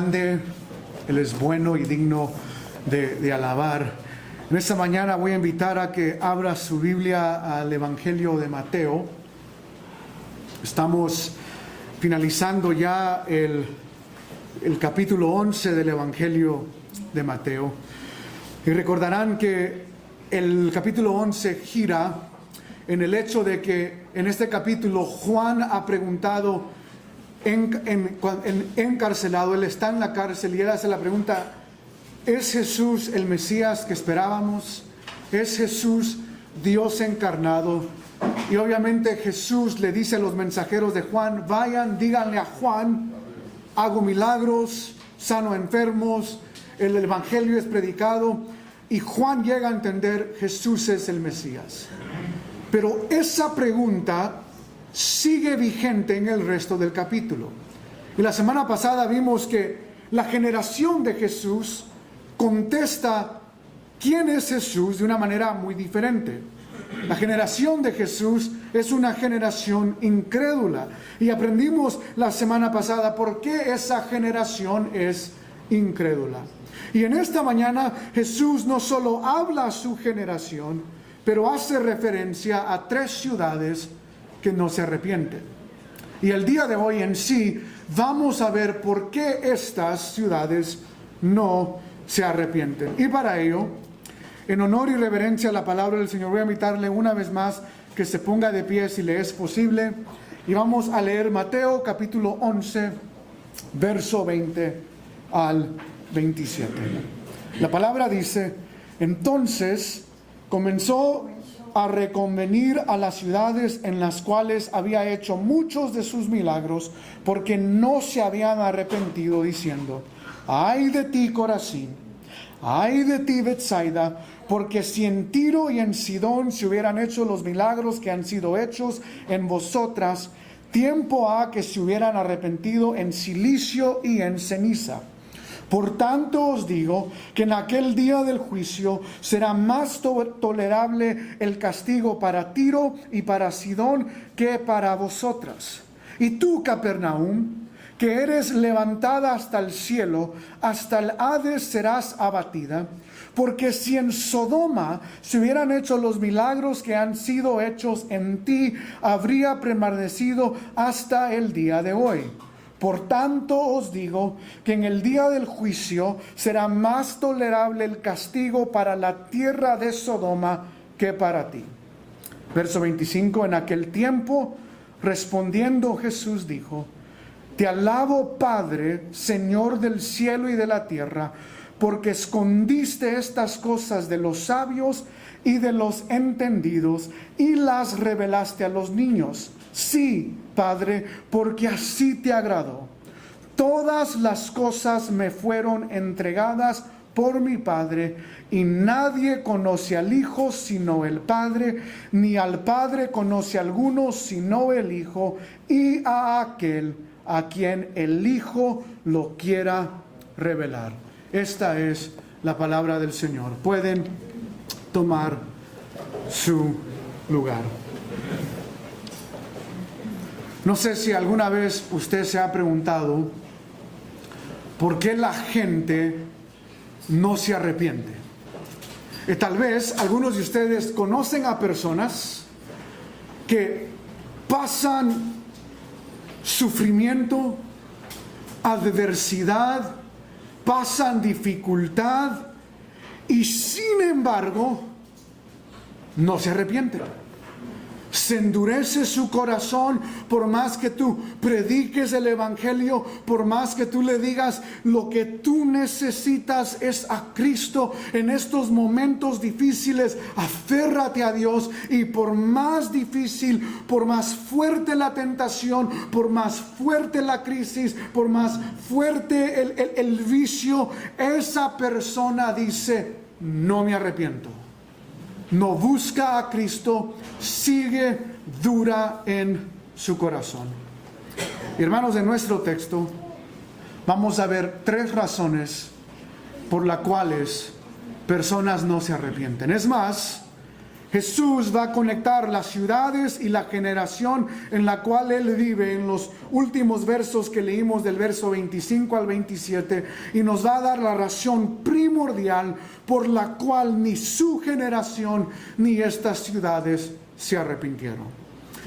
grande, Él es bueno y digno de alabar. En esta mañana voy a invitar a que abra su Biblia al Evangelio de Mateo. Estamos finalizando ya el capítulo 11 del Evangelio de Mateo. Y recordarán que el capítulo 11 gira en el hecho de que en este capítulo Juan ha preguntado, encarcelado, él está en la cárcel y él hace la pregunta: ¿es Jesús el Mesías que esperábamos? ¿Es Jesús Dios encarnado? Y obviamente Jesús le dice a los mensajeros de Juan: vayan, díganle a Juan, hago milagros, sano a enfermos, el evangelio es predicado. Y Juan llega a entender: Jesús es el Mesías. Pero esa pregunta sigue vigente en el resto del capítulo. Y la semana pasada vimos que la generación de Jesús contesta quién es Jesús de una manera muy diferente. La generación de Jesús es una generación incrédula. Y aprendimos la semana pasada por qué esa generación es incrédula. Y en esta mañana Jesús no solo habla a su generación, pero hace referencia a 3 ciudades que no se arrepienten. Y el día de hoy en sí vamos a ver por qué estas ciudades no se arrepienten. Y para ello, en honor y reverencia a la palabra del Señor, voy a invitarle una vez más que se ponga de pie si le es posible. Y vamos a leer Mateo capítulo 11, verso 20 al 27. La palabra dice: entonces comenzó a reconvenir a las ciudades en las cuales había hecho muchos de sus milagros, porque no se habían arrepentido, diciendo: ay de ti, Corazín, ay de ti, Betsaida, porque si en Tiro y en Sidón se hubieran hecho los milagros que han sido hechos en vosotras, tiempo ha que se hubieran arrepentido en cilicio y en ceniza. Por tanto os digo que en aquel día del juicio será más tolerable el castigo para Tiro y para Sidón que para vosotras. Y tú, Capernaum, que eres levantada hasta el cielo, hasta el Hades serás abatida, porque si en Sodoma se hubieran hecho los milagros que han sido hechos en ti, habría permanecido hasta el día de hoy. Por tanto os digo que en el día del juicio será más tolerable el castigo para la tierra de Sodoma que para ti. Verso 25, en aquel tiempo, respondiendo Jesús dijo: te alabo, Padre, Señor del cielo y de la tierra, porque escondiste estas cosas de los sabios y de los entendidos y las revelaste a los niños. Sí, Padre, porque así te agradó. Todas las cosas me fueron entregadas por mi Padre, y nadie conoce al Hijo sino el Padre, ni al Padre conoce a alguno sino el Hijo, y a aquel a quien el Hijo lo quiera revelar. Esta es la palabra del Señor. Pueden tomar su lugar. No sé si alguna vez usted se ha preguntado por qué la gente no se arrepiente. Tal vez algunos de ustedes conocen a personas que pasan sufrimiento, adversidad, pasan dificultad y sin embargo no se arrepienten. Se endurece su corazón por más que tú prediques el evangelio, por más que tú le digas lo que tú necesitas es a Cristo en estos momentos difíciles. Aférrate a Dios, y por más difícil, por más fuerte la tentación, por más fuerte la crisis, por más fuerte el vicio, esa persona dice: no me arrepiento. No busca a Cristo, sigue dura en su corazón. Y hermanos, en nuestro texto vamos a ver 3 razones por las cuales personas no se arrepienten. Es más, Jesús va a conectar las ciudades y la generación en la cual Él vive en los últimos versos que leímos del verso 25 al 27 y nos va a dar la razón primordial por la cual ni su generación ni estas ciudades se arrepintieron.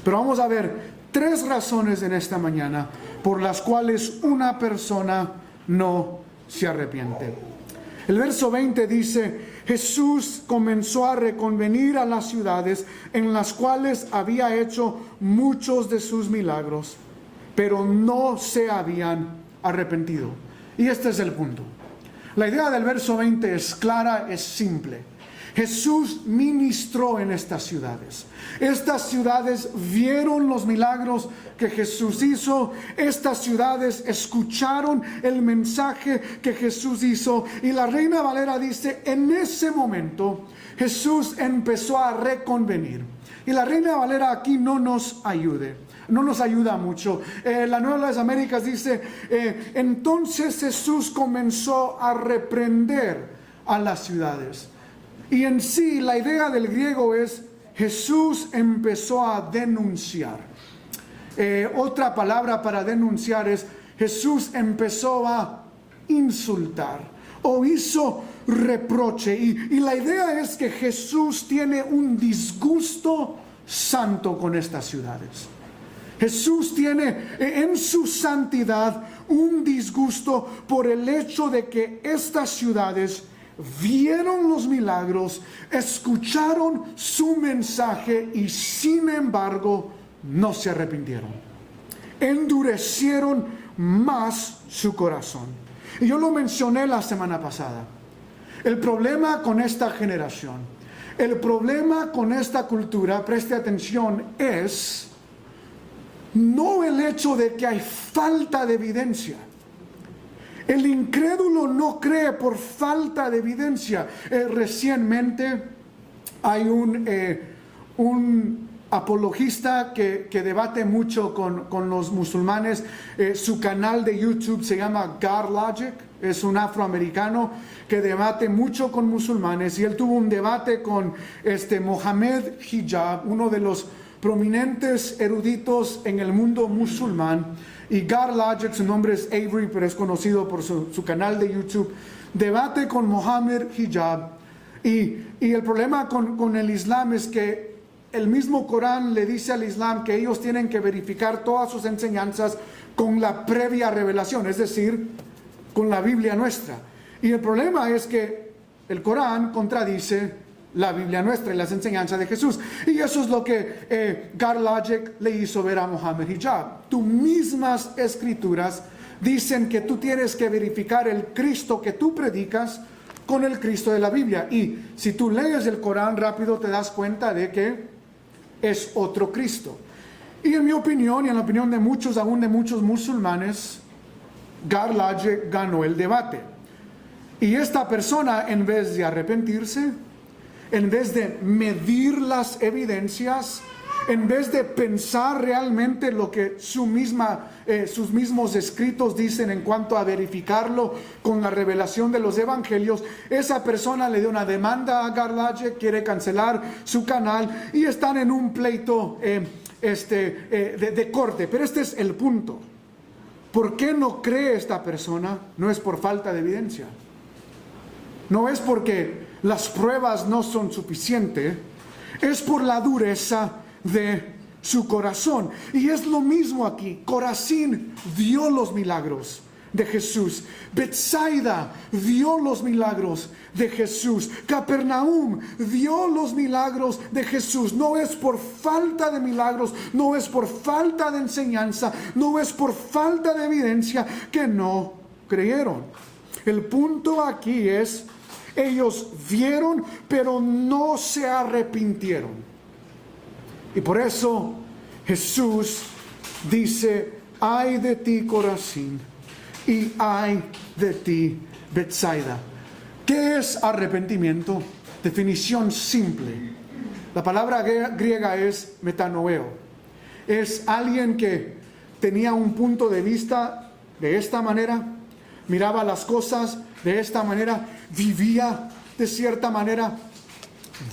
Pero vamos a ver 3 razones en esta mañana por las cuales una persona no se arrepiente. El verso 20 dice: Jesús comenzó a reconvenir a las ciudades en las cuales había hecho muchos de sus milagros, pero no se habían arrepentido. Y este es el punto. La idea del verso 20 es clara, es simple. Jesús ministró en estas ciudades. Estas ciudades vieron los milagros que Jesús hizo. Estas ciudades escucharon el mensaje que Jesús hizo. Y la Reina Valera dice: en ese momento Jesús empezó a reconvenir. Y la Reina Valera aquí no nos ayuda mucho. La Nueva de las Américas dice: entonces Jesús comenzó a reprender a las ciudades. Y en sí la idea del griego es: Jesús empezó a denunciar. Otra palabra para denunciar es: Jesús empezó a insultar o hizo reproche. Y la idea es que Jesús tiene un disgusto santo con estas ciudades. Jesús tiene en su santidad un disgusto por el hecho de que estas ciudades vieron los milagros, escucharon su mensaje y sin embargo no se arrepintieron. Endurecieron más su corazón. Y yo lo mencioné la semana pasada. El problema con esta generación, el problema con esta cultura, preste atención, es no el hecho de que hay falta de evidencia. El incrédulo no cree por falta de evidencia. Recientemente hay un apologista que debate mucho con los musulmanes. Su canal de YouTube se llama God Logic. Es un afroamericano que debate mucho con musulmanes. Y él tuvo un debate con Mohammed Hijab, uno de los prominentes eruditos en el mundo musulmán. Y God Logic, su nombre es Avery, pero es conocido por su canal de YouTube, debate con Mohammed Hijab. Y el problema con el Islam es que el mismo Corán le dice al Islam que ellos tienen que verificar todas sus enseñanzas con la previa revelación, es decir, con la Biblia nuestra. Y el problema es que el Corán contradice la Biblia nuestra y las enseñanzas de Jesús. Y eso es lo que God Logic le hizo ver a Mohammed Hijab. Tus mismas escrituras dicen que tú tienes que verificar el Cristo que tú predicas con el Cristo de la Biblia. Y si tú lees el Corán rápido te das cuenta de que es otro Cristo. Y en mi opinión, y en la opinión de muchos, aún de muchos musulmanes, God Logic ganó el debate. Y esta persona, en vez de arrepentirse, en vez de medir las evidencias, en vez de pensar realmente lo que sus mismos escritos dicen en cuanto a verificarlo con la revelación de los evangelios, esa persona le dio una demanda a God Logic, quiere cancelar su canal y están en un pleito de corte. Pero este es el punto. ¿Por qué no cree esta persona? No es por falta de evidencia. No es porque las pruebas no son suficientes, es por la dureza de su corazón. Y es lo mismo aquí. Corazín vio los milagros de Jesús. Betsaida vio los milagros de Jesús. Capernaum vio los milagros de Jesús. No es por falta de milagros, no es por falta de enseñanza, no es por falta de evidencia que no creyeron. El punto aquí es: ellos vieron, pero no se arrepintieron. Y por eso Jesús dice: ay de ti, Corazín, y ay de ti, Betsaida. ¿Qué es arrepentimiento? Definición simple. La palabra griega es metanoeo. Es alguien que tenía un punto de vista de esta manera, miraba las cosas de esta manera, vivía de cierta manera,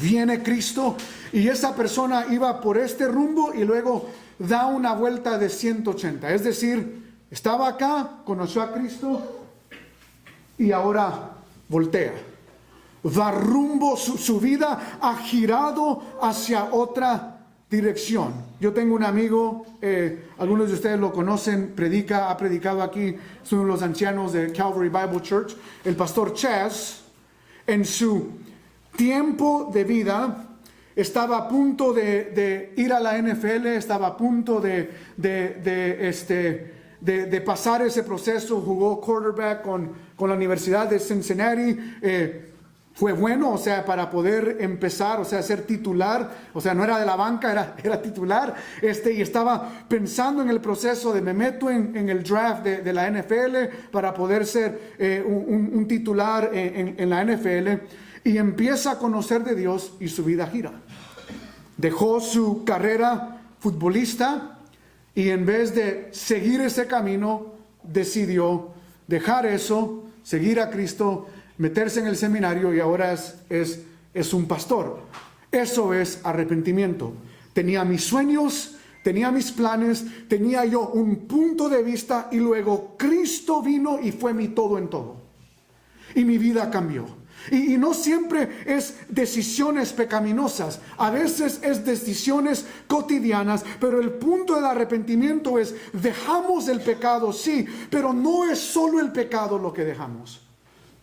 viene Cristo y esa persona iba por este rumbo y luego da una vuelta de 180. Es decir, estaba acá, conoció a Cristo y ahora voltea. Va rumbo, su vida ha girado hacia otra dirección. Yo tengo un amigo, algunos de ustedes lo conocen, ha predicado aquí, es uno de los ancianos de Calvary Bible Church, el pastor Chaz. En su tiempo de vida estaba a punto de ir a la NFL, estaba a punto de pasar ese proceso, jugó quarterback con la Universidad de Cincinnati, fue bueno, o sea, para poder empezar, o sea, ser titular, o sea, no era de la banca, era titular, y estaba pensando en el proceso de me meto en el draft de la NFL para poder ser un titular en la NFL, y empieza a conocer de Dios y su vida gira. Dejó su carrera futbolista y en vez de seguir ese camino, decidió dejar eso, seguir a Cristo, meterse en el seminario y ahora es un pastor. Eso es arrepentimiento. Tenía mis sueños, tenía mis planes, tenía yo un punto de vista y luego Cristo vino y fue mi todo en todo. Y mi vida cambió. Y no siempre es decisiones pecaminosas, a veces es decisiones cotidianas, pero el punto del arrepentimiento es dejamos el pecado, sí, pero no es solo el pecado lo que dejamos.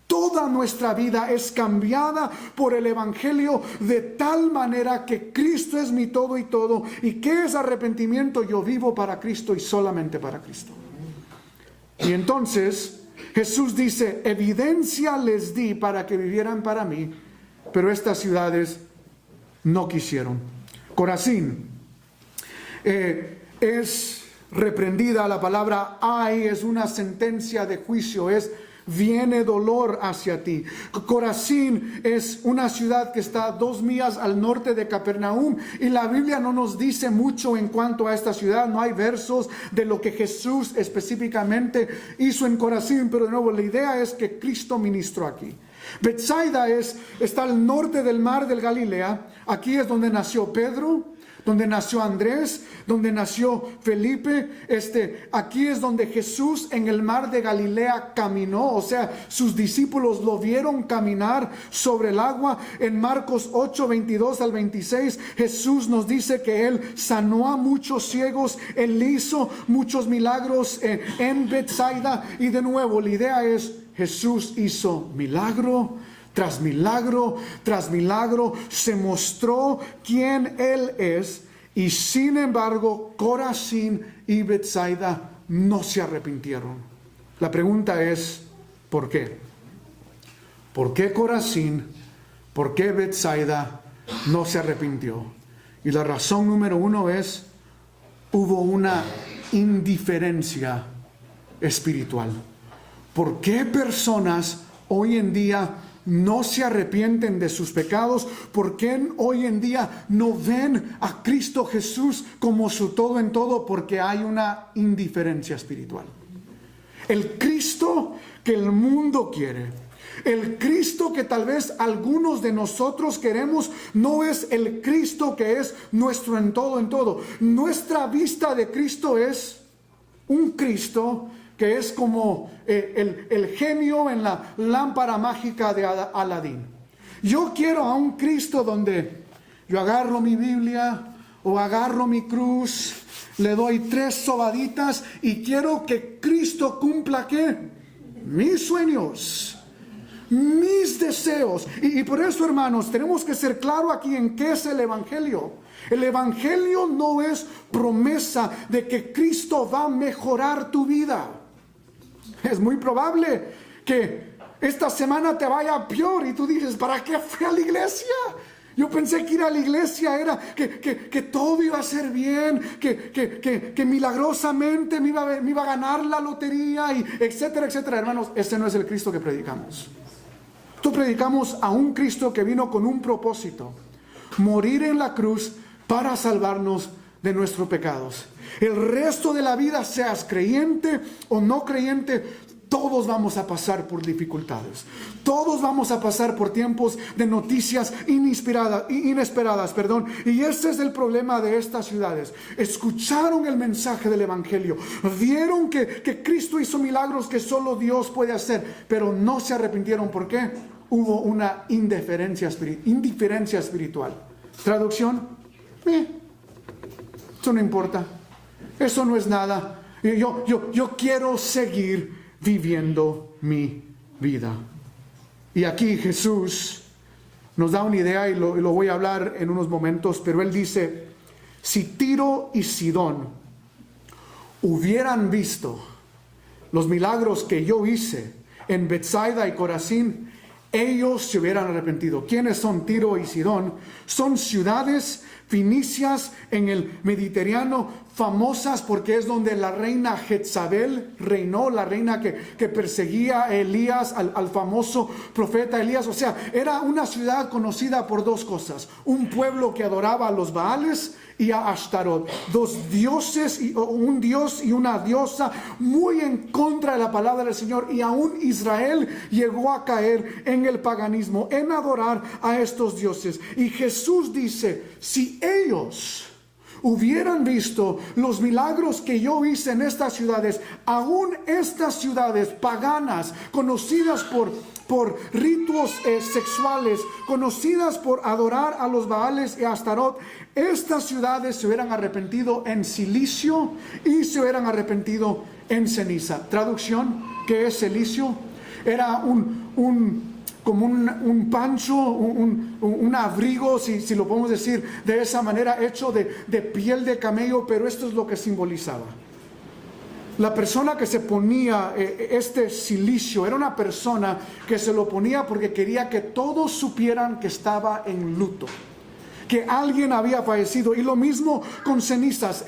Toda nuestra vida es cambiada por el Evangelio de tal manera que Cristo es mi todo y todo. ¿Y qué es arrepentimiento? Yo vivo para Cristo y solamente para Cristo. Y entonces Jesús dice, evidencia les di para que vivieran para mí, pero estas ciudades no quisieron. Corazín es reprendida, la palabra ay es una sentencia de juicio, viene dolor hacia ti. Corazín es una ciudad que está 2 millas al norte de Capernaum y la Biblia no nos dice mucho en cuanto a esta ciudad, no hay versos de lo que Jesús específicamente hizo en Corazín, pero de nuevo la idea es que Cristo ministró aquí. Betsaida está al norte del mar del Galilea, aquí es donde nació Pedro, donde nació Andrés, donde nació Felipe, aquí es donde Jesús en el mar de Galilea caminó, o sea, sus discípulos lo vieron caminar sobre el agua. En Marcos 8, 22 al 26, Jesús nos dice que Él sanó a muchos ciegos, Él hizo muchos milagros en Betsaida, y de nuevo la idea es, Jesús hizo milagro tras milagro, tras milagro, se mostró quién Él es, y sin embargo, Corazín y Betsaida no se arrepintieron. La pregunta es, ¿por qué? ¿Por qué Corazín, por qué Betsaida no se arrepintió? Y la razón número 1 es, hubo una indiferencia espiritual. ¿Por qué personas hoy en día no se arrepienten de sus pecados? ¿Por qué hoy en día no ven a Cristo Jesús como su todo en todo? Porque hay una indiferencia espiritual. El Cristo que el mundo quiere, el Cristo que tal vez algunos de nosotros queremos, no es el Cristo que es nuestro en todo en todo. Nuestra vista de Cristo es un Cristo que es como el genio en la lámpara mágica de Aladín. Yo quiero a un Cristo donde yo agarro mi Biblia o agarro mi cruz, le doy 3 sobaditas y quiero que Cristo cumpla ¿qué? Mis sueños, mis deseos. Y por eso, hermanos, tenemos que ser claros aquí en qué es el Evangelio. El Evangelio no es promesa de que Cristo va a mejorar tu vida. Es muy probable que esta semana te vaya peor y tú dices, ¿para qué fui a la iglesia? Yo pensé que ir a la iglesia era que todo iba a ser bien, que milagrosamente me iba a ganar la lotería, y etcétera, etcétera. Hermanos, ese no es el Cristo que predicamos. Nosotros predicamos a un Cristo que vino con un propósito: morir en la cruz para salvarnos de nuestros pecados. El resto de la vida, seas creyente o no creyente, todos vamos a pasar por dificultades. Todos vamos a pasar por tiempos de noticias inesperadas. Y ese es el problema de estas ciudades. Escucharon el mensaje del Evangelio. Vieron que Cristo hizo milagros que solo Dios puede hacer. Pero no se arrepintieron. ¿Por qué? Hubo una indiferencia espiritual. Traducción: eso no importa. Eso no es nada. Yo quiero seguir viviendo mi vida. Y aquí Jesús nos da una idea, y lo voy a hablar en unos momentos, pero Él dice: si Tiro y Sidón hubieran visto los milagros que yo hice en Betsaida y Corazín, ellos se hubieran arrepentido. ¿Quiénes son Tiro y Sidón? Son ciudades finicias en el Mediterráneo, famosas porque es donde la reina Jezabel reinó, la reina que perseguía a Elías, al famoso profeta Elías. O sea, era una ciudad conocida por dos cosas: un pueblo que adoraba a los Baales y a Ashtarot, dos dioses, un dios y una diosa, muy en contra de la palabra del Señor. Y aún Israel llegó a caer en el paganismo, en adorar a estos dioses. Y Jesús dice: si ellos hubieran visto los milagros que yo hice en estas ciudades, aún estas ciudades paganas, conocidas por ritos sexuales, conocidas por adorar a los Baales y a Astarot, estas ciudades se hubieran arrepentido en silicio y se hubieran arrepentido en ceniza. Traducción: ¿qué es silicio? Era como un pancho, un abrigo, si lo podemos decir de esa manera, hecho de piel de camello, pero esto es lo que simbolizaba. La persona que se ponía este cilicio era una persona que se lo ponía porque quería que todos supieran que estaba en luto, que alguien había fallecido. Y lo mismo con cenizas.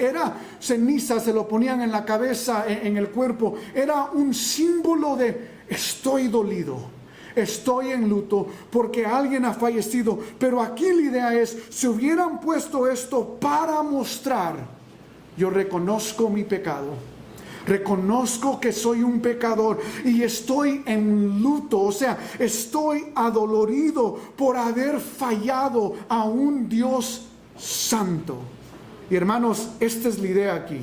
Cenizas se lo ponían en la cabeza, en el cuerpo. Era un símbolo de: estoy dolido, estoy en luto porque alguien ha fallecido. Pero aquí la idea es: se hubieran puesto esto para mostrar: yo reconozco mi pecado, reconozco que soy un pecador y estoy en luto. O sea, estoy adolorido por haber fallado a un Dios santo. Y hermanos, esta es la idea aquí.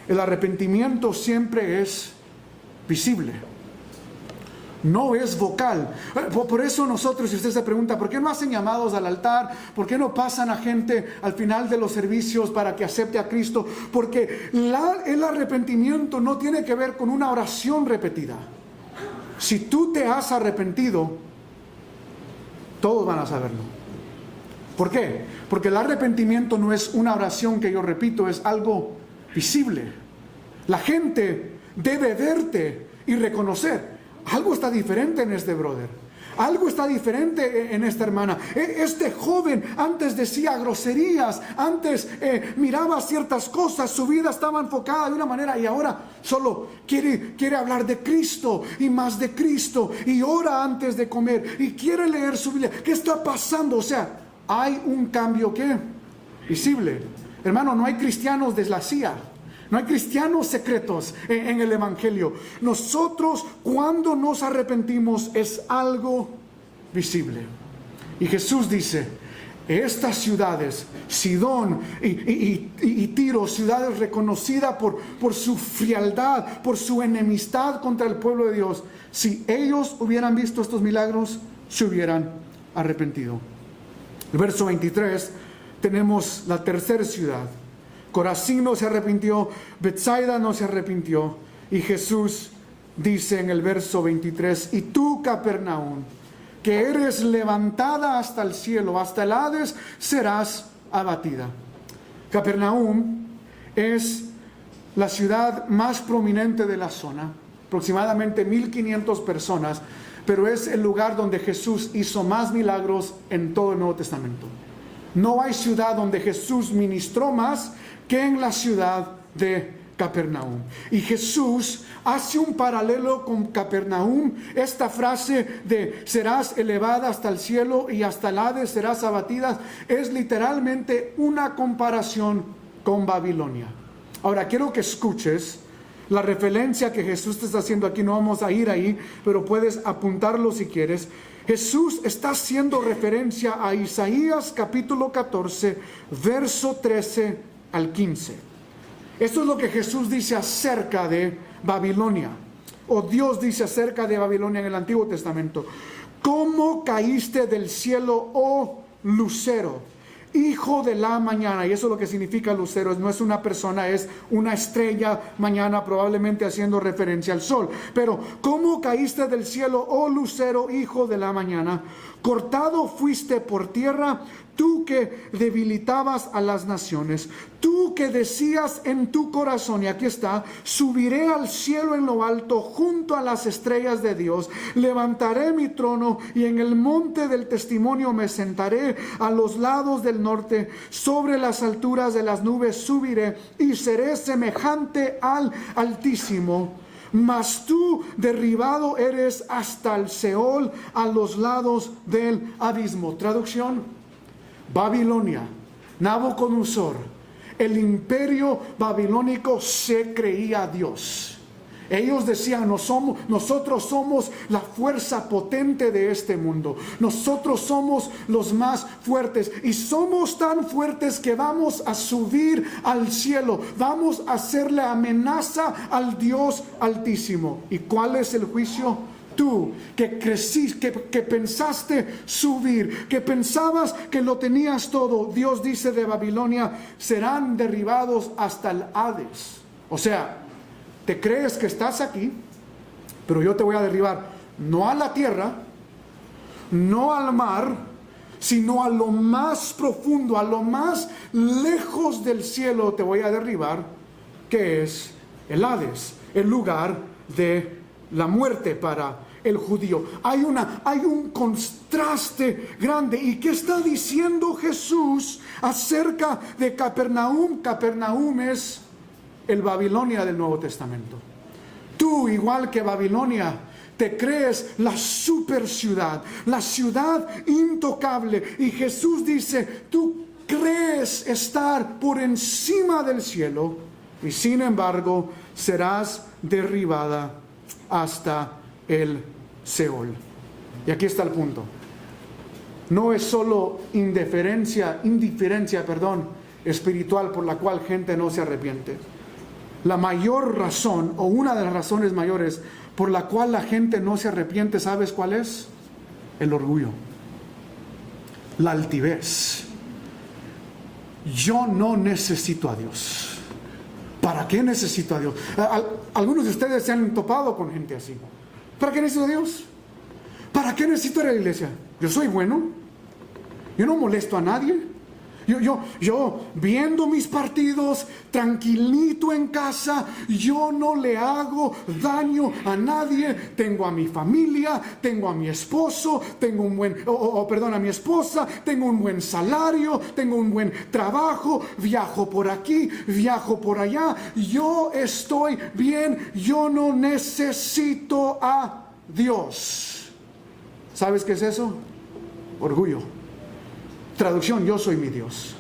El arrepentimiento siempre es visible, no es vocal. Por eso nosotros, si usted se pregunta, ¿por qué no hacen llamados al altar? ¿Por qué no pasan a gente al final de los servicios para que acepte a Cristo? Porque el arrepentimiento no tiene que ver con una oración repetida. Si tú te has arrepentido, todos van a saberlo. ¿Por qué? Porque el arrepentimiento no es una oración que yo repito, es algo visible. La gente debe verte y reconocer: algo está diferente en este brother, algo está diferente en esta hermana. Este joven antes decía groserías, antes miraba ciertas cosas, su vida estaba enfocada de una manera, y ahora solo quiere hablar de Cristo y más de Cristo, y ora antes de comer y quiere leer su Biblia. ¿Qué está pasando? O sea, hay un cambio visible. Hermano, no hay cristianos de la CIA. No hay cristianos secretos en el Evangelio. Nosotros, cuando nos arrepentimos, es algo visible. Y Jesús dice: estas ciudades, Sidón y Tiro, ciudades reconocidas por su frialdad, por su enemistad contra el pueblo de Dios, si ellos hubieran visto estos milagros, se hubieran arrepentido. El verso 23, tenemos la tercera ciudad. Corazín no se arrepintió, Betsaida no se arrepintió. Y Jesús dice en el verso 23: y tú, Capernaum, que eres levantada hasta el cielo, hasta el Hades serás abatida. Capernaum es la ciudad más prominente de la zona, aproximadamente 1,500 personas, pero es el lugar donde Jesús hizo más milagros en todo el Nuevo Testamento. No hay ciudad donde Jesús ministró más que en la ciudad de Capernaum. Y Jesús hace un paralelo con Capernaum. Esta frase de serás elevada hasta el cielo y hasta el Hades serás abatida es literalmente una comparación con Babilonia. Ahora quiero que escuches, La referencia que Jesús te está haciendo aquí, no vamos a ir ahí, pero puedes apuntarlo si quieres. Jesús está haciendo referencia a Isaías capítulo 14, verso 13 al 15. Esto es lo que Jesús dice acerca de Babilonia, o Dios dice acerca de Babilonia en el Antiguo Testamento. ¿Cómo caíste del cielo, oh lucero, hijo de la mañana? Y eso es lo que significa lucero. No es una persona, es una estrella mañana, probablemente haciendo referencia al sol. Pero ¿cómo caíste del cielo, oh lucero, hijo de la mañana? Cortado fuiste por tierra, tú que debilitabas a las naciones, tú que decías en tu corazón, y aquí está: subiré al cielo en lo alto, junto a las estrellas de Dios, levantaré mi trono y en el monte del testimonio me sentaré, a los lados del norte, sobre las alturas de las nubes subiré y seré semejante al Altísimo. Mas tú derribado eres hasta el Seol, a los lados del abismo. Traducción: Babilonia, Nabucodonosor, el imperio babilónico se creía Dios. Ellos decían: nosotros somos la fuerza potente de este mundo. Nosotros somos los más fuertes. Y somos tan fuertes que vamos a subir al cielo. Vamos a hacerle amenaza al Dios Altísimo. ¿Y cuál es el juicio? Tú que creciste, que pensaste subir, que pensabas que lo tenías todo, Dios dice de Babilonia: serán derribados hasta el Hades. O sea, te crees que estás aquí, pero yo te voy a derribar, no a la tierra, no al mar, sino a lo más profundo, a lo más lejos del cielo te voy a derribar, que es el Hades, el lugar de la muerte para el judío. Hay un contraste grande. ¿Y qué está diciendo Jesús acerca de Capernaum? Capernaum es el Babilonia del Nuevo Testamento. Tú, igual que Babilonia, te crees la super ciudad, la ciudad intocable. Y Jesús dice: tú crees estar por encima del cielo, y sin embargo serás derribada hasta el Seol. Y aquí está el punto. No es solo indiferencia espiritual por la cual gente no se arrepiente. La mayor razón, o una de las razones mayores por la cual la gente no se arrepiente, ¿sabes cuál es? El orgullo, la altivez. Yo no necesito a Dios. ¿Para qué necesito a Dios? Algunos de ustedes se han topado con gente así. ¿Para qué necesito a Dios? ¿Para qué necesito ir a la iglesia? Yo soy bueno. Yo no molesto a nadie. Yo viendo mis partidos, tranquilito en casa, yo no le hago daño a nadie. Tengo a mi familia, tengo a mi esposo, tengo a mi esposa, tengo un buen salario, tengo un buen trabajo, viajo por aquí, viajo por allá. Yo estoy bien, yo no necesito a Dios. ¿Sabes qué es eso? Orgullo. Traducción: yo soy mi Dios.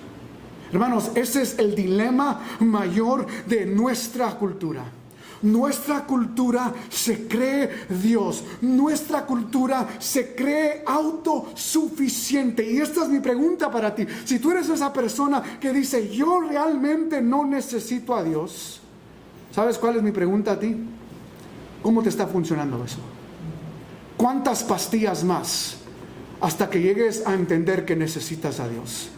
Hermanos, ese es el dilema mayor de nuestra cultura. Nuestra cultura se cree Dios. Nuestra cultura se cree autosuficiente. Y esta es mi pregunta para ti. Si tú eres esa persona que dice: yo realmente no necesito a Dios, ¿sabes cuál es mi pregunta a ti? ¿Cómo te está funcionando eso? ¿Cuántas pastillas más hasta que llegues a entender que necesitas a Dios?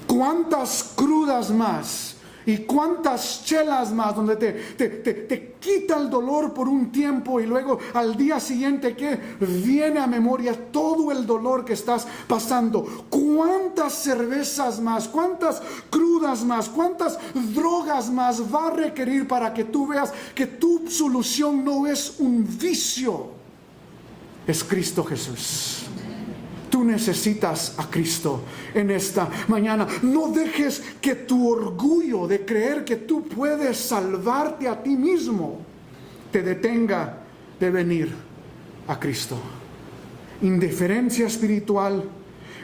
¿Cuántas crudas más y cuántas chelas más donde te quita el dolor por un tiempo y luego al día siguiente que viene a memoria todo el dolor que estás pasando? ¿Cuántas cervezas más, cuántas crudas más, cuántas drogas más va a requerir para que tú veas que tu solución no es un vicio, es Cristo Jesús? Tú necesitas a Cristo en esta mañana. No dejes que tu orgullo de creer que tú puedes salvarte a ti mismo te detenga de venir a Cristo. Indiferencia espiritual,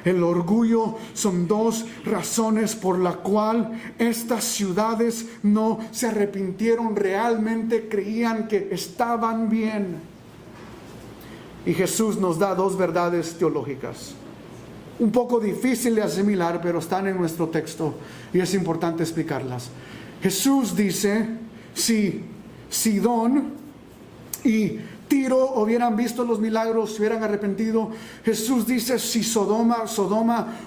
El orgullo son dos razones por la cual estas ciudades no se arrepintieron, realmente creían que estaban bien. Y Jesús nos da dos verdades teológicas, un poco difícil de asimilar, pero están en nuestro texto y es importante explicarlas. Jesús dice, si Sidón y Tiro hubieran visto los milagros, se hubieran arrepentido. Jesús dice, si Sodoma,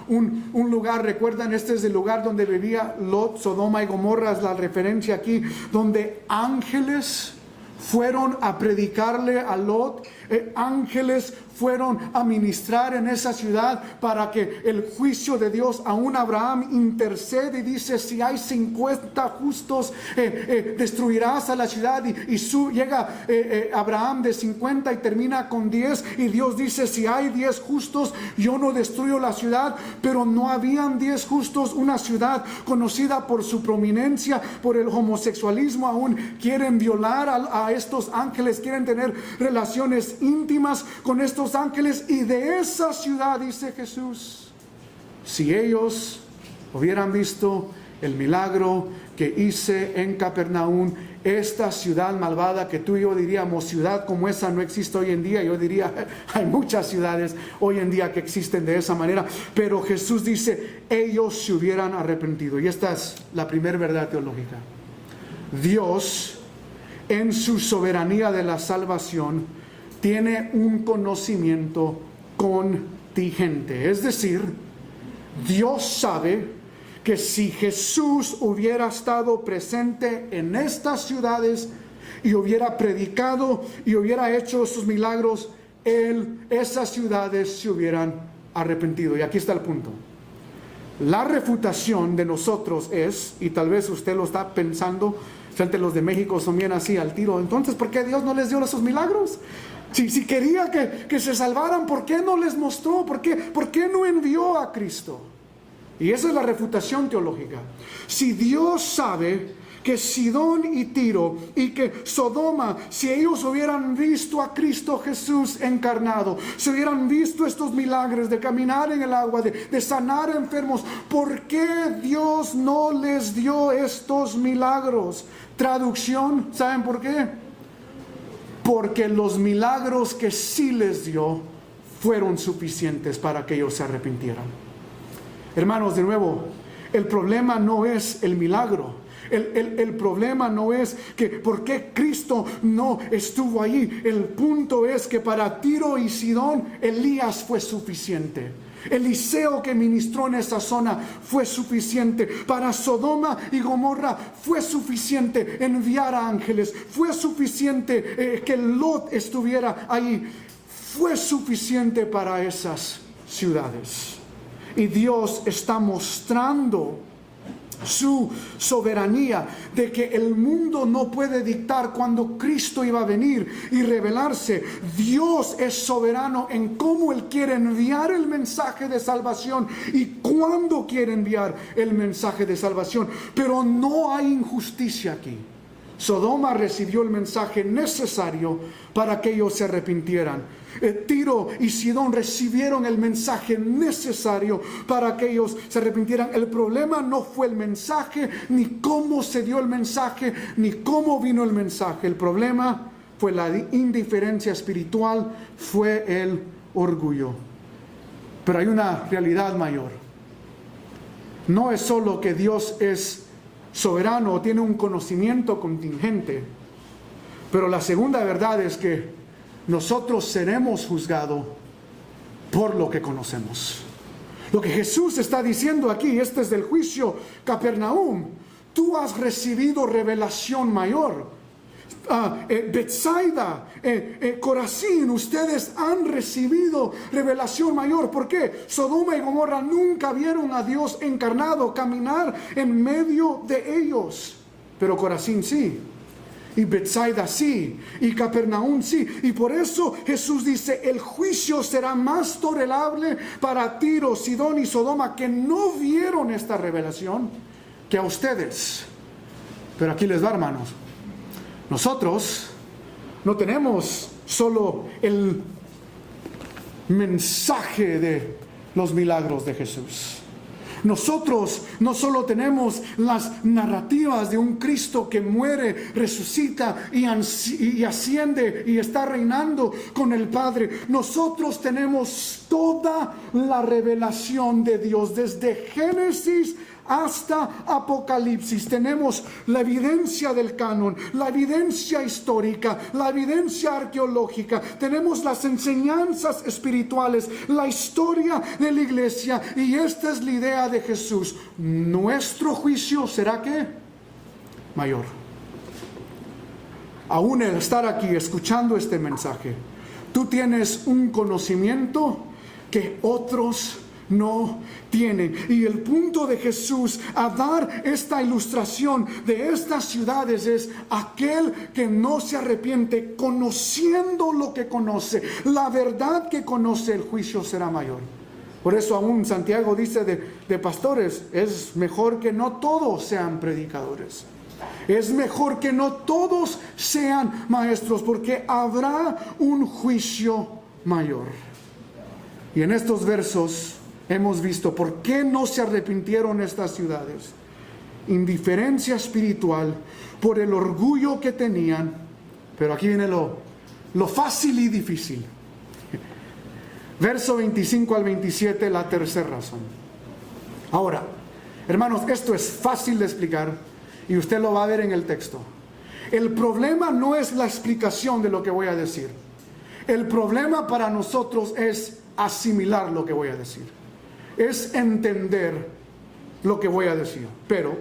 un lugar, recuerdan, este es el lugar donde vivía Lot, Sodoma y Gomorra es la referencia aquí, donde ángeles fueron a predicarle a Lot, ángeles fueron a ministrar en esa ciudad para que el juicio de Dios, aún Abraham intercede y dice, si hay 50 justos, destruirás a la ciudad, y llega Abraham de 50 y termina con 10, y Dios dice, si hay 10 justos, yo no destruyo la ciudad. Pero no habían 10 justos, una ciudad conocida por su prominencia, por el homosexualismo, aún quieren violar a estos ángeles, quieren tener relaciones íntimas con estos ángeles, y de esa ciudad, dice Jesús, si ellos hubieran visto el milagro que hice en Capernaum, esta ciudad malvada que tú y yo diríamos, ciudad como esa no existe hoy en día. Yo diría, hay muchas ciudades hoy en día que existen de esa manera, pero Jesús dice, ellos se hubieran arrepentido. Y esta es la primera verdad teológica. Dios, en su soberanía de la salvación, tiene un conocimiento contingente. Es decir, Dios sabe que si Jesús hubiera estado presente en estas ciudades y hubiera predicado y hubiera hecho sus milagros, esas ciudades se hubieran arrepentido. Y aquí está el punto. La refutación de nosotros es, y tal vez usted lo está pensando, frente a los de México son bien así al tiro, entonces ¿por qué Dios no les dio esos milagros? Si quería que se salvaran, ¿por qué no les mostró? ¿Por qué no envió a Cristo? Y esa es la refutación teológica. Si Dios sabe que Sidón y Tiro y que Sodoma, si ellos hubieran visto a Cristo Jesús encarnado, si hubieran visto estos milagros de caminar en el agua, de sanar enfermos, ¿por qué Dios no les dio estos milagros? Traducción, ¿saben por qué? Porque los milagros que sí les dio fueron suficientes para que ellos se arrepintieran. Hermanos, de nuevo, el problema no es el milagro. El problema no es que por qué Cristo no estuvo allí. El punto es que para Tiro y Sidón, Elías fue suficiente. Eliseo que ministró en esa zona fue suficiente. Para Sodoma y Gomorra fue suficiente enviar a ángeles. Fue suficiente que Lot estuviera ahí. Fue suficiente para esas ciudades. Y Dios está mostrando su soberanía de que el mundo no puede dictar cuándo Cristo iba a venir y revelarse. Dios es soberano en cómo Él quiere enviar el mensaje de salvación y cuándo quiere enviar el mensaje de salvación. Pero no hay injusticia aquí. Sodoma recibió el mensaje necesario para que ellos se arrepintieran. Tiro y Sidón recibieron el mensaje necesario para que ellos se arrepintieran. El problema no fue el mensaje, ni cómo se dio el mensaje, ni cómo vino el mensaje. El problema fue la indiferencia espiritual, fue el orgullo. Pero hay una realidad mayor. No es solo que Dios es soberano o tiene un conocimiento contingente, pero la segunda verdad es que nosotros seremos juzgados por lo que conocemos. Lo que Jesús está diciendo aquí, este es del juicio Capernaum, tú has recibido revelación mayor. Betsaida, Corazín, ustedes han recibido revelación mayor. ¿Por qué? Sodoma y Gomorra nunca vieron a Dios encarnado caminar en medio de ellos, pero Corazín sí, y Betsaida sí, y Capernaum sí. Y por eso Jesús dice, el juicio será más tolerable para Tiro, Sidón y Sodoma, que no vieron esta revelación, que a ustedes. Pero aquí les va, hermanos. Nosotros no tenemos solo el mensaje los milagros de Jesús. Nosotros no solo tenemos las narrativas de un Cristo que muere, resucita y asciende y está reinando con el Padre. Nosotros tenemos toda la revelación de Dios desde Génesis hasta Apocalipsis. Tenemos la evidencia del canon, la evidencia histórica, la evidencia arqueológica. Tenemos las enseñanzas espirituales, la historia de la iglesia. Y esta es la idea de Jesús. Nuestro juicio será ¿qué? Mayor. Aún el estar aquí escuchando este mensaje, tú tienes un conocimiento que otros no tienen. Y el punto de Jesús a dar esta ilustración de estas ciudades es: aquel que no se arrepiente, conociendo lo que conoce, la verdad que conoce, el juicio será mayor. Por eso aún Santiago dice de pastores: es mejor que no todos sean predicadores, es mejor que no todos sean maestros, porque habrá un juicio mayor. Y en estos versos hemos visto por qué no se arrepintieron estas ciudades. Indiferencia espiritual, por el orgullo que tenían. Pero aquí viene lo fácil y difícil. Verso 25 al 27, la tercera razón. Ahora, hermanos, esto es fácil de explicar y usted lo va a ver en el texto. El problema no es la explicación de lo que voy a decir. El problema para nosotros es asimilar lo que voy a decir. Es entender lo que voy a decir. Pero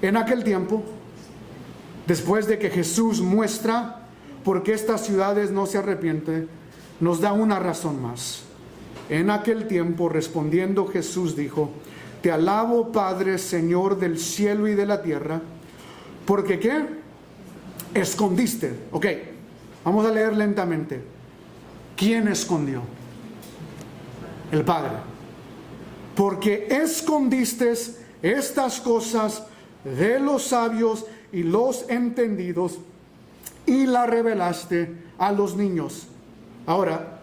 en aquel tiempo, después de que Jesús muestra por qué estas ciudades no se arrepienten, nos da una razón más. En aquel tiempo, respondiendo Jesús dijo: te alabo, Padre, Señor del cielo y de la tierra, porque ¿qué? Escondiste. Ok, vamos a leer lentamente. ¿Quién escondió? El Padre. Porque escondiste estas cosas de los sabios y los entendidos y la revelaste a los niños. Ahora,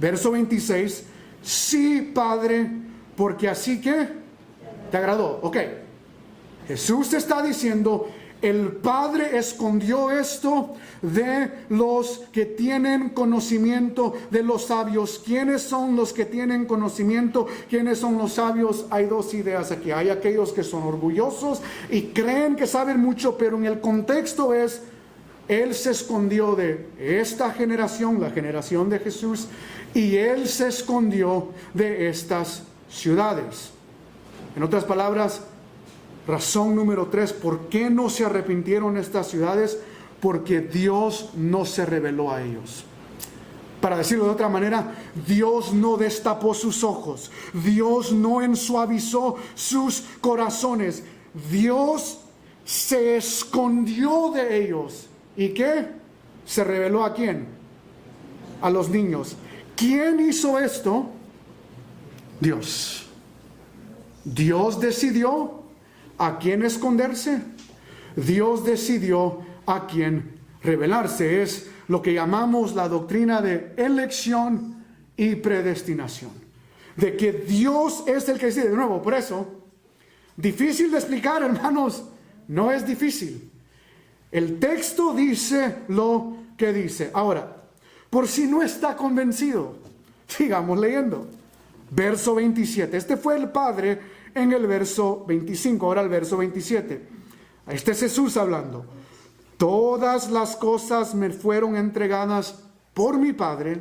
verso 26. Sí, Padre, porque así que te agradó. Ok, Jesús está diciendo: el Padre escondió esto de los que tienen conocimiento, de los sabios. ¿Quiénes son los que tienen conocimiento? ¿Quiénes son los sabios? Hay dos ideas aquí. Hay aquellos que son orgullosos y creen que saben mucho, pero en el contexto es: Él se escondió de esta generación, la generación de Jesús, y Él se escondió de estas ciudades. En otras palabras, razón número 3, ¿por qué no se arrepintieron estas ciudades? Porque Dios no se reveló a ellos. Para decirlo de otra manera, Dios no destapó sus ojos, Dios no ensuavizó sus corazones, Dios se escondió de ellos. ¿Y qué? ¿Se reveló a quién? A los niños. ¿Quién hizo esto? Dios. Dios decidió a quién esconderse. Dios decidió a quién revelarse. Es lo que llamamos la doctrina de elección y predestinación. De que Dios es el que decide. De nuevo, por eso, difícil de explicar, hermanos, no es difícil. El texto dice lo que dice. Ahora, por si no está convencido, sigamos leyendo. Verso 27. Este fue el Padre en el verso 25. Ahora el verso 27. Este es Jesús hablando. Todas las cosas me fueron entregadas por mi Padre,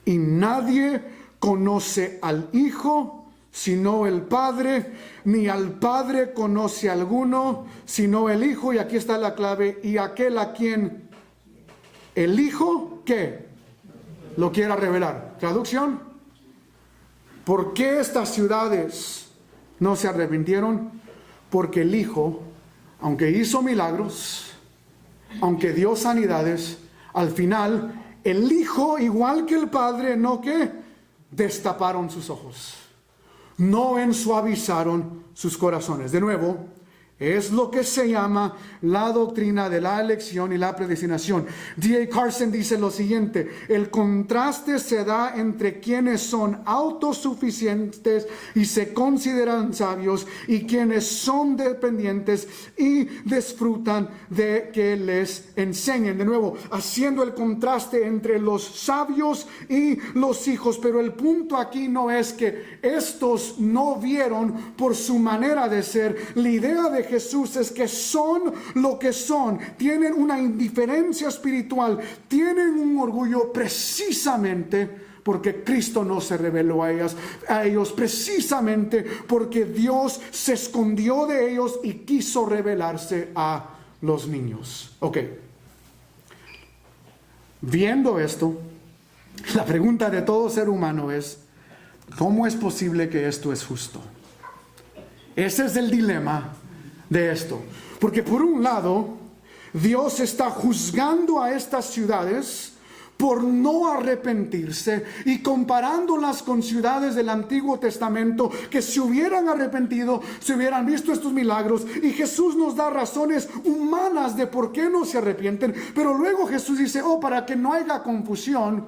y nadie conoce al Hijo sino el Padre, ni al Padre conoce alguno sino el Hijo. Y aquí está la clave: y aquel a quien el Hijo, ¿qué? Lo quiera revelar. Traducción: ¿por qué estas ciudades no se arrepintieron? Porque el Hijo, aunque hizo milagros, aunque dio sanidades, al final el Hijo, igual que el Padre, no que destaparon sus ojos, no ensuavizaron sus corazones. De nuevo, Es lo que se llama la doctrina de la elección y la predestinación. D.A. Carson dice lo siguiente: el contraste se da entre quienes son autosuficientes y se consideran sabios y quienes son dependientes y disfrutan de que les enseñen. De nuevo, haciendo el contraste entre los sabios y los hijos. Pero el punto aquí no es que estos no vieron por su manera de ser. La idea de Jesús es que son lo que son, tienen una indiferencia espiritual, tienen un orgullo precisamente porque Cristo no se reveló a ellos, precisamente porque Dios se escondió de ellos y quiso revelarse a los niños. Ok, viendo esto, la pregunta de todo ser humano es: ¿cómo es posible que esto es justo? Ese es el dilema de esto, porque por un lado Dios está juzgando a estas ciudades por no arrepentirse y comparándolas con ciudades del Antiguo Testamento que se hubieran arrepentido, se hubieran visto estos milagros, y Jesús nos da razones humanas de por qué no se arrepienten. Pero luego Jesús dice: para que no haya confusión,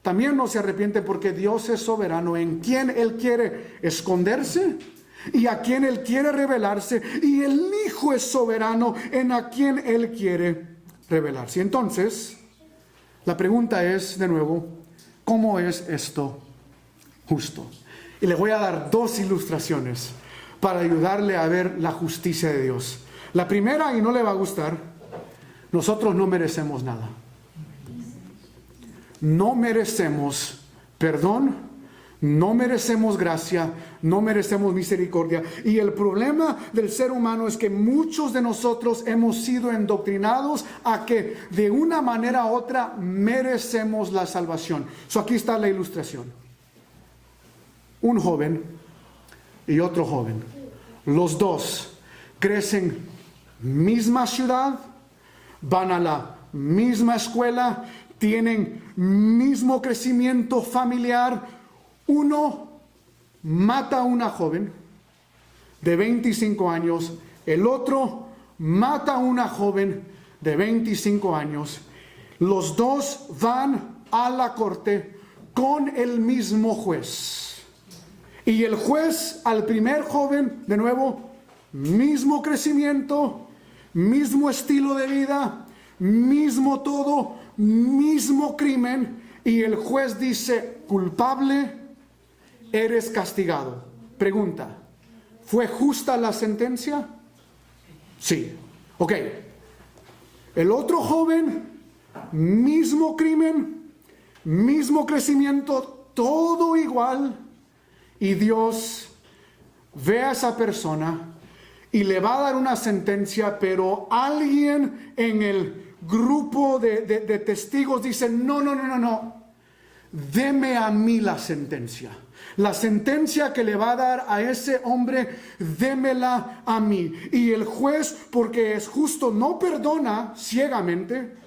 también no se arrepienten porque Dios es soberano en quien Él quiere esconderse y a quien Él quiere revelarse, y el Hijo es soberano en a quien Él quiere revelarse. Entonces, la pregunta es, de nuevo, ¿cómo es esto justo? Y le voy a dar dos ilustraciones para ayudarle a ver la justicia de Dios. La primera, y no le va a gustar: nosotros no merecemos nada. No merecemos perdón, no merecemos gracia, no merecemos misericordia. Y el problema del ser humano es que muchos de nosotros hemos sido endoctrinados a que de una manera u otra merecemos la salvación. Aquí está la ilustración. Un joven y otro joven, los dos crecen misma ciudad, van a la misma escuela, tienen mismo crecimiento familiar. Uno mata a una joven de 25 años, el otro mata a una joven de 25 años. Los dos van a la corte con el mismo juez. Y el juez al primer joven, de nuevo, mismo crecimiento, mismo estilo de vida, mismo todo, mismo crimen. Y el juez dice: culpable, eres castigado. Pregunta: ¿fue justa la sentencia? Sí. Ok. El otro joven, mismo crimen, mismo crecimiento, todo igual. Y Dios ve a esa persona y le va a dar una sentencia, pero alguien en el grupo de testigos dice: no. Deme a mí la sentencia. La sentencia que le va a dar a ese hombre, démela a mí. Y el juez, porque es justo, no perdona ciegamente.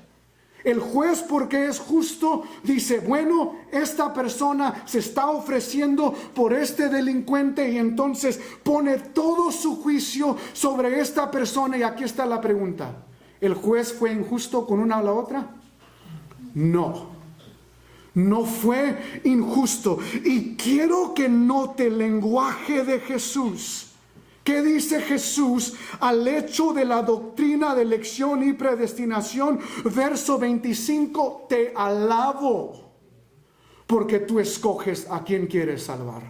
El juez, porque es justo, dice: bueno, esta persona se está ofreciendo por este delincuente, y entonces pone todo su juicio sobre esta persona. Y aquí está la pregunta: ¿el juez fue injusto con una o la otra? No fue injusto. Y quiero que note el lenguaje de Jesús. ¿Qué dice Jesús al hecho de la doctrina de elección y predestinación? Verso 25: te alabo porque tú escoges a quien quieres salvar.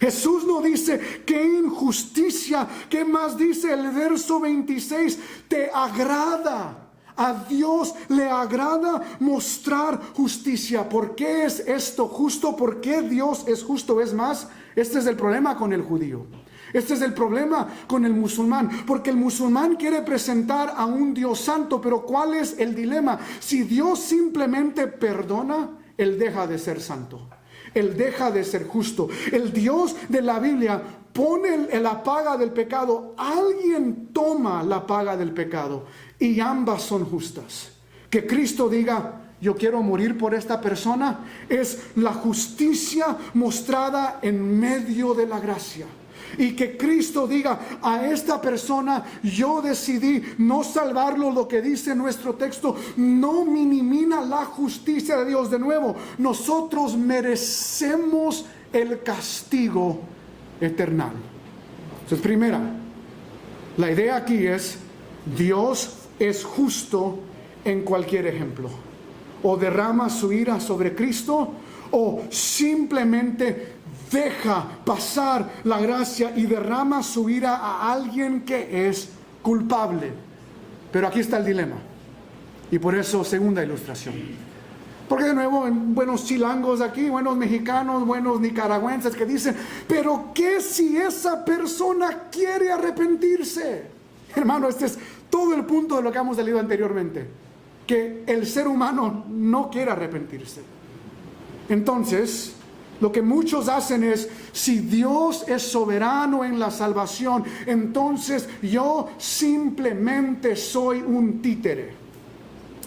Jesús no dice qué injusticia. ¿Qué más dice el verso 26? Te agrada. A Dios le agrada mostrar justicia. ¿Por qué es esto justo? ¿Por qué Dios es justo? Es más, este es el problema con el judío. Este es el problema con el musulmán, porque el musulmán quiere presentar a un Dios santo, pero ¿cuál es el dilema? Si Dios simplemente perdona, Él deja de ser santo. Él deja de ser justo. El Dios de la Biblia pone la paga del pecado. Alguien toma la paga del pecado y ambas son justas. Que Cristo diga: yo quiero morir por esta persona, es la justicia mostrada en medio de la gracia. y que Cristo diga: a esta persona yo decidí no salvarlo. Lo que dice nuestro texto no minimiza la justicia de Dios. De nuevo, nosotros merecemos el castigo eterno. Entonces, primera, la idea aquí es: Dios es justo en cualquier ejemplo. O derrama su ira sobre Cristo, o simplemente deja pasar la gracia y derrama su ira a alguien que es culpable. Pero aquí está el dilema. Y por eso, segunda ilustración. Porque de nuevo, buenos chilangos aquí, buenos mexicanos, buenos nicaragüenses que dicen: pero ¿qué si esa persona quiere arrepentirse? Hermano, este es todo el punto de lo que hemos leído anteriormente, que el ser humano no quiere arrepentirse. Entonces, lo que muchos hacen es: si Dios es soberano en la salvación, entonces yo simplemente soy un títere.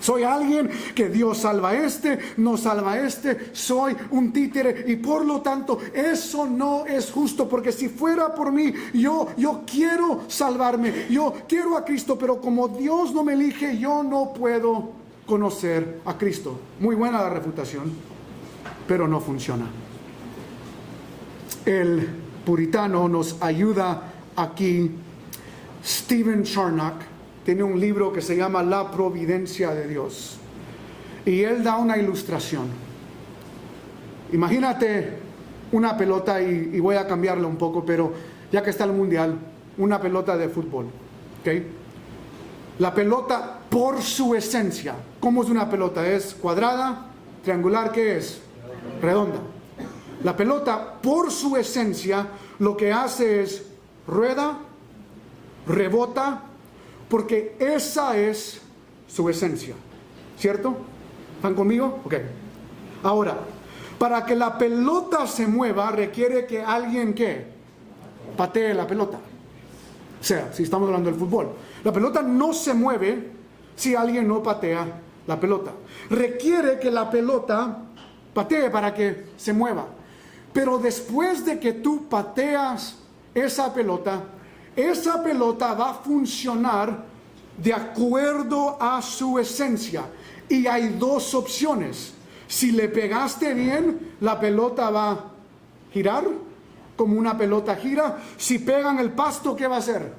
Soy alguien que Dios salva a este, no salva a este, soy un títere, y por lo tanto eso no es justo, porque si fuera por mí, yo quiero salvarme, yo quiero a Cristo, pero como Dios no me elige, yo no puedo conocer a Cristo. Muy buena la refutación, pero no funciona. El puritano nos ayuda aquí. Stephen Charnock tiene un libro que se llama La Providencia de Dios, y él da una ilustración. Imagínate una pelota, y voy a cambiarla un poco, pero ya que está el mundial, una pelota de fútbol, ¿okay? La pelota, por su esencia, ¿cómo es una pelota? ¿Es cuadrada? ¿Triangular? ¿Qué es? Redonda. La pelota, por su esencia, lo que hace es rueda, rebota, porque esa es su esencia. ¿Cierto? ¿Están conmigo? Ok. Ahora, para que la pelota se mueva, requiere que alguien, ¿qué? Patee la pelota. O sea, si estamos hablando del fútbol, la pelota no se mueve si alguien no patea la pelota. Requiere que la pelota patee para que se mueva. Pero después de que tú pateas esa pelota va a funcionar de acuerdo a su esencia. Y hay dos opciones. Si le pegaste bien, la pelota va a girar como una pelota gira. Si pegan el pasto, ¿qué va a hacer?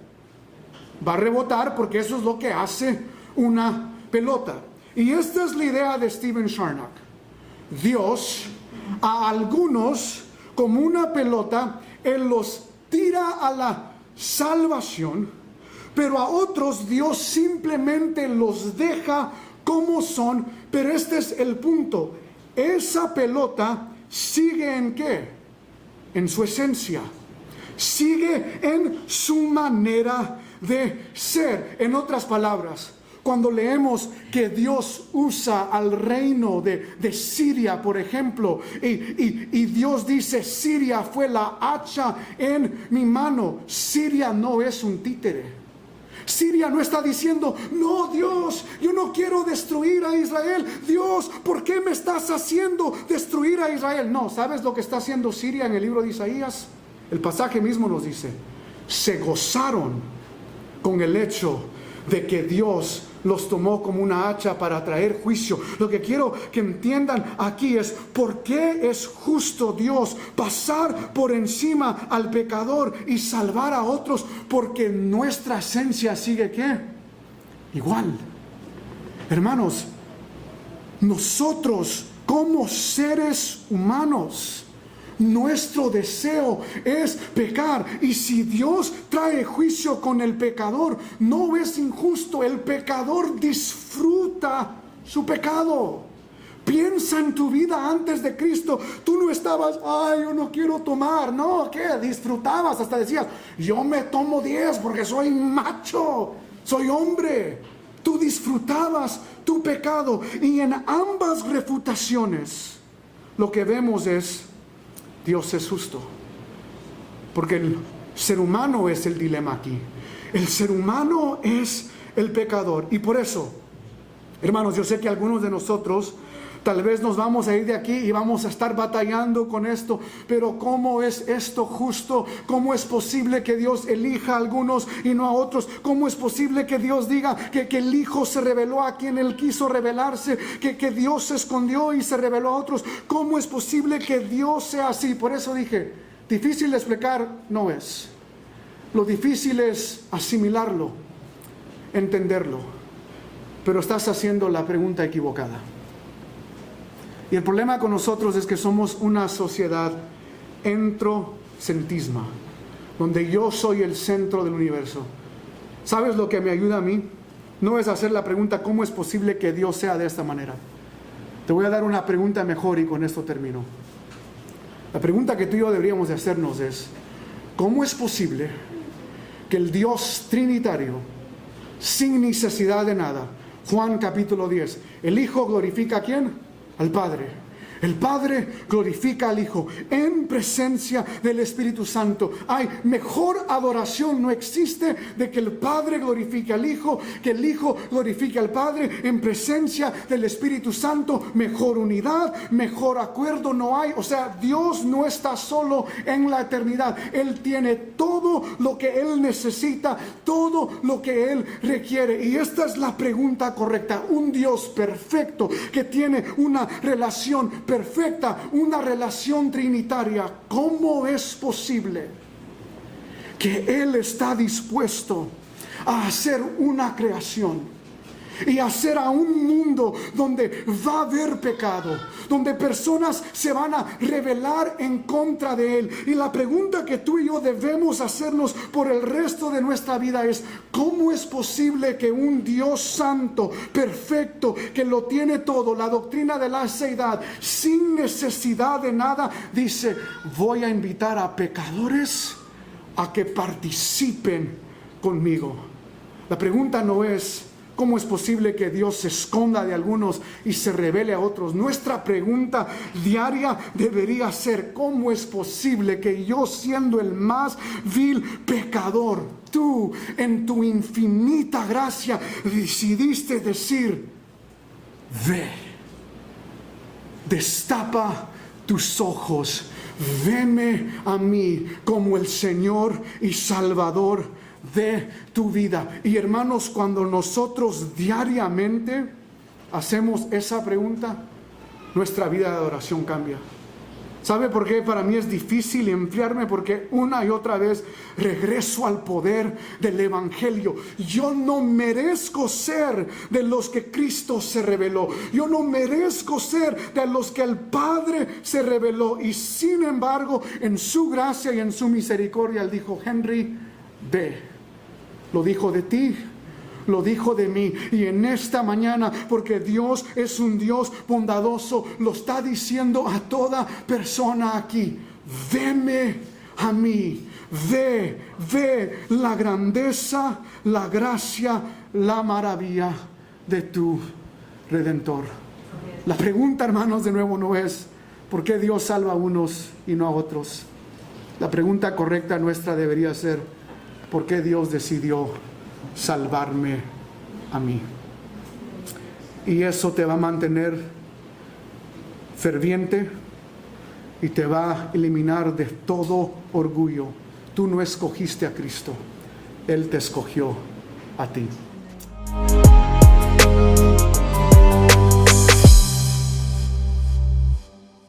Va a rebotar, porque eso es lo que hace una pelota. Y esta es la idea de Stephen Charnock. Dios, a algunos, como una pelota, Él los tira a la salvación, pero a otros Dios simplemente los deja como son. Pero este es el punto: esa pelota sigue ¿en qué? En su esencia, sigue en su manera de ser. En otras palabras, cuando leemos que Dios usa al reino de Siria, por ejemplo, y Dios dice: Siria fue la hacha en mi mano. Siria no es un títere. Siria no está diciendo: no, Dios, yo no quiero destruir a Israel. Dios, ¿por qué me estás haciendo destruir a Israel? No, ¿sabes lo que está haciendo Siria en el libro de Isaías? El pasaje mismo nos dice: se gozaron con el hecho de que Dios los tomó como una hacha para traer juicio. Lo que quiero que entiendan aquí es: ¿por qué es justo Dios pasar por encima al pecador y salvar a otros? Porque nuestra esencia sigue ¿qué? Igual. Hermanos, nosotros como seres humanos, nuestro deseo es pecar. Y si Dios trae juicio con el pecador, no es injusto. El pecador disfruta su pecado. Piensa en tu vida antes de Cristo. Tú no estabas: ay, yo no quiero tomar. No, ¿qué? Disfrutabas. Hasta decías: yo me tomo 10 porque soy macho, soy hombre. Tú disfrutabas tu pecado. Y en ambas refutaciones lo que vemos es: Dios es justo. Porque el ser humano es el dilema aquí. El ser humano es el pecador. Y por eso, hermanos, yo sé que algunos de nosotros Tal vez nos vamos a ir de aquí y vamos a estar batallando con esto. Pero ¿cómo es esto justo? ¿Cómo es posible que Dios elija a algunos y no a otros? ¿Cómo es posible que Dios diga que el Hijo se reveló a quien Él quiso revelarse? Que Dios se escondió y se reveló a otros. ¿Cómo es posible que Dios sea así? Por eso dije, difícil de explicar no es. Lo difícil es asimilarlo, entenderlo. Pero estás haciendo la pregunta equivocada. Y el problema con nosotros es que somos una sociedad entrocentrismo, donde yo soy el centro del universo. ¿Sabes lo que me ayuda a mí? No es hacer la pregunta, ¿cómo es posible que Dios sea de esta manera? Te voy a dar una pregunta mejor y con esto termino. La pregunta que tú y yo deberíamos de hacernos es, ¿cómo es posible que el Dios trinitario, sin necesidad de nada, Juan capítulo 10, el Hijo glorifica a ¿quién? Al Padre. El Padre glorifica al Hijo en presencia del Espíritu Santo. Hay mejor adoración, no existe, de que el Padre glorifique al Hijo, que el Hijo glorifique al Padre en presencia del Espíritu Santo. Mejor unidad, mejor acuerdo no hay. O sea, Dios no está solo en la eternidad. Él tiene todo lo que Él necesita, todo lo que Él requiere. Y esta es la pregunta correcta. Un Dios perfecto que tiene una relación perfecta, una relación trinitaria. ¿Cómo es posible que Él está dispuesto a hacer una creación y hacer a un mundo donde va a haber pecado, donde personas se van a rebelar en contra de Él? Y la pregunta que tú y yo debemos hacernos por el resto de nuestra vida es, ¿cómo es posible que un Dios santo, perfecto, que lo tiene todo, la doctrina de la seidad, sin necesidad de nada, dice, voy a invitar a pecadores a que participen conmigo? La pregunta no es, ¿cómo es posible que Dios se esconda de algunos y se revele a otros? Nuestra pregunta diaria debería ser, ¿cómo es posible que yo, siendo el más vil pecador, tú en tu infinita gracia decidiste decir, ve, destapa tus ojos, veme a mí como el Señor y Salvador de tu vida? Y hermanos, cuando nosotros diariamente hacemos esa pregunta, nuestra vida de adoración cambia. ¿Sabe por qué para mí es difícil enfriarme? Porque una y otra vez regreso al poder del Evangelio. Yo no merezco ser de los que Cristo se reveló. Yo no merezco ser de los que el Padre se reveló. Y sin embargo, en su gracia y en su misericordia, Él dijo, Henry, ve. Lo dijo de ti, lo dijo de mí. Y en esta mañana, porque Dios es un Dios bondadoso, lo está diciendo a toda persona aquí, veme a mí, ve la grandeza, la gracia, la maravilla de tu Redentor. La pregunta, hermanos, de nuevo no es ¿por qué Dios salva a unos y no a otros? La pregunta correcta nuestra debería ser, ¿por qué Dios decidió salvarme a mí? Y eso te va a mantener ferviente y te va a eliminar de todo orgullo. Tú no escogiste a Cristo, Él te escogió a ti.